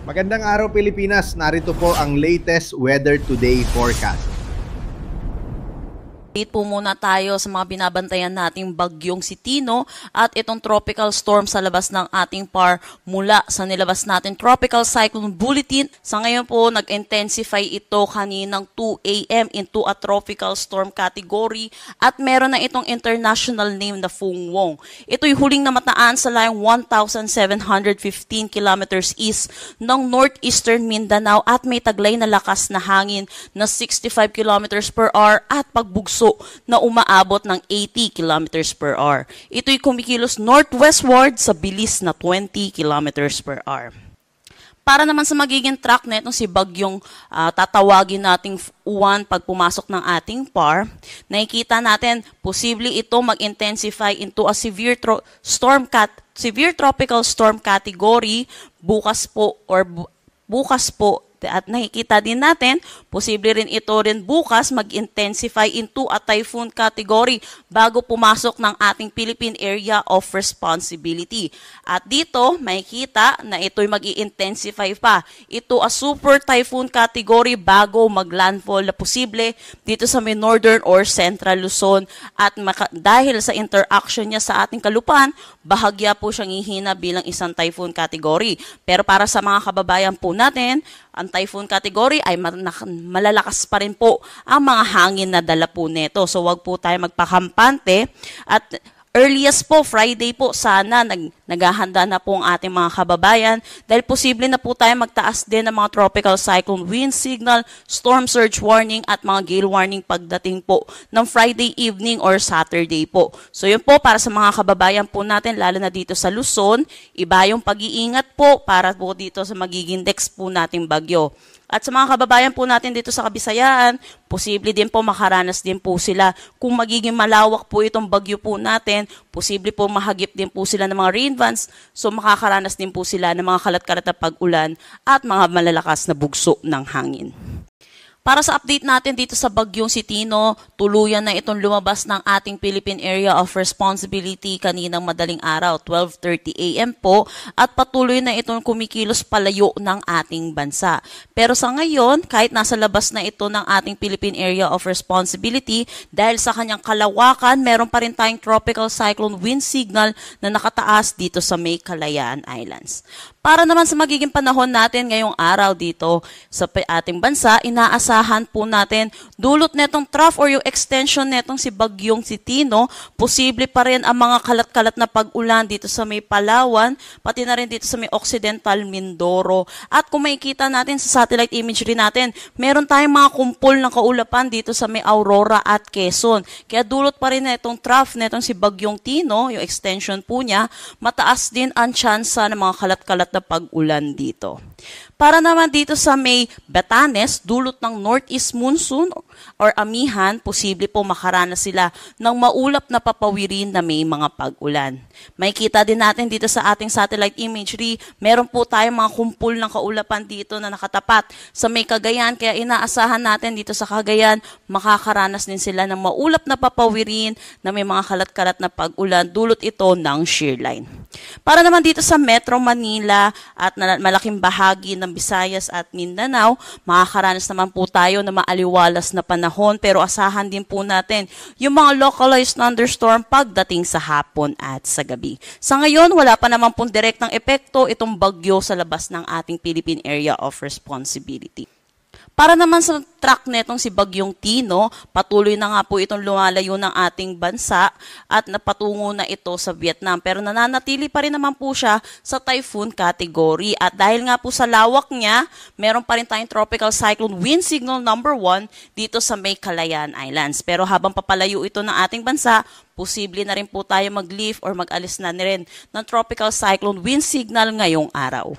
Magandang araw Pilipinas, narito po ang latest weather today forecast. Update po muna tayo sa mga binabantayan nating bagyong si Tino at itong tropical storm sa labas ng ating PAR mula sa nilabas natin Tropical Cyclone Bulletin. Sa ngayon po, nag-intensify ito kaninang 2 a.m. into a tropical storm category at meron na itong international name na Fung Wong. Ito'y huling namataan sa layong 1,715 kilometers east ng northeastern Mindanao at may taglay na lakas na hangin na 65 kilometers per hour at pagbugso na umaabot ng 80 kilometers per hour. Ito'y kumikilos northwestward sa bilis na 20 kilometers per hour. Para naman sa magiging track na itong si bagyong tatawagin nating uwan pag pumasok ng ating PAR, nakikita natin posible ito mag-intensify into a severe tropical storm category bukas po at nakikita din natin, posible rin ito rin bukas mag-intensify into a typhoon category bago pumasok ng ating Philippine Area of Responsibility. At dito, makikita na ito'y mag-i-intensify pa. Ito a super typhoon category bago mag-landfall na posible dito sa may northern or central Luzon. At dahil sa interaction niya sa ating kalupaan, bahagya po siyang ihina bilang isang typhoon category. Pero para sa mga kababayan po natin, ang typhoon category ay malalakas pa rin po ang mga hangin na dala po nito. So wag po tayo magpakampante at earliest po, Friday po, sana naghahanda na po ang ating mga kababayan dahil posible na po tayo magtaas din ng mga tropical cyclone wind signal, storm surge warning at mga gale warning pagdating po ng Friday evening or Saturday po. So yun po para sa mga kababayan po natin, lalo na dito sa Luzon, iba yung pag-iingat po para po dito sa magiging next po nating bagyo. At sa mga kababayan po natin dito sa Kabisayaan, posible din po makaranas din po sila. Kung magiging malawak po itong bagyo po natin, posible po mahagip din po sila ng mga rain vans. So makakaranas din po sila ng mga kalat-kalat na pag-ulan at mga malalakas na bugso ng hangin. Para sa update natin dito sa bagyong si Tino, tuluyan na itong lumabas ng ating Philippine Area of Responsibility kaninang madaling araw, 12:30 a.m. po, at patuloy na itong kumikilos palayo ng ating bansa. Pero sa ngayon, kahit nasa labas na ito ng ating Philippine Area of Responsibility, dahil sa kanyang kalawakan, meron pa rin tayong tropical cyclone wind signal na nakataas dito sa may Kalayaan Islands. Para naman sa magiging panahon natin ngayong araw dito sa ating bansa, inaasahan po natin dulot netong trough or yung extension netong si bagyong si Tino, posible pa rin ang mga kalat-kalat na pag-ulan dito sa may Palawan, pati na rin dito sa may Occidental Mindoro. At kung makikita natin sa satellite imagery natin, meron tayong mga kumpol ng kaulapan dito sa may Aurora at Quezon. Kaya dulot pa rin netong trough netong si bagyong Tino, yung extension po niya, mataas din ang tsansa ng mga kalat-kalat na pag-ulan dito. Para naman dito sa may Batanes, dulot ng northeast monsoon or amihan, posible po makaranas sila ng maulap na papawirin na may mga pag-ulan. Makikita din natin dito sa ating satellite imagery, meron po tayong mga kumpul ng kaulapan dito na nakatapat sa may Cagayan, kaya inaasahan natin dito sa Cagayan, makakaranas din sila ng maulap na papawirin na may mga kalat-kalat na pag-ulan, dulot ito ng shear line. Para naman dito sa Metro Manila at malaking bahagi ng Visayas at Mindanao, makakaranas naman po tayo na maaliwalas na panahon, pero asahan din po natin yung mga localized thunderstorm pagdating sa hapon at sa gabi. Sa ngayon, wala pa naman pong direktang epekto itong bagyo sa labas ng ating Philippine Area of Responsibility. Para naman sa track netong si bagyong Tino, patuloy na nga po itong lumalayo ng ating bansa at napatungo na ito sa Vietnam. Pero nananatili pa rin naman po siya sa typhoon category. At dahil nga po sa lawak niya, meron pa rin tayong tropical cyclone wind signal number 1 dito sa may Kalayaan Islands. Pero habang papalayo ito ng ating bansa, posible na rin po tayo mag-lift or mag-alis na rin ng tropical cyclone wind signal ngayong araw.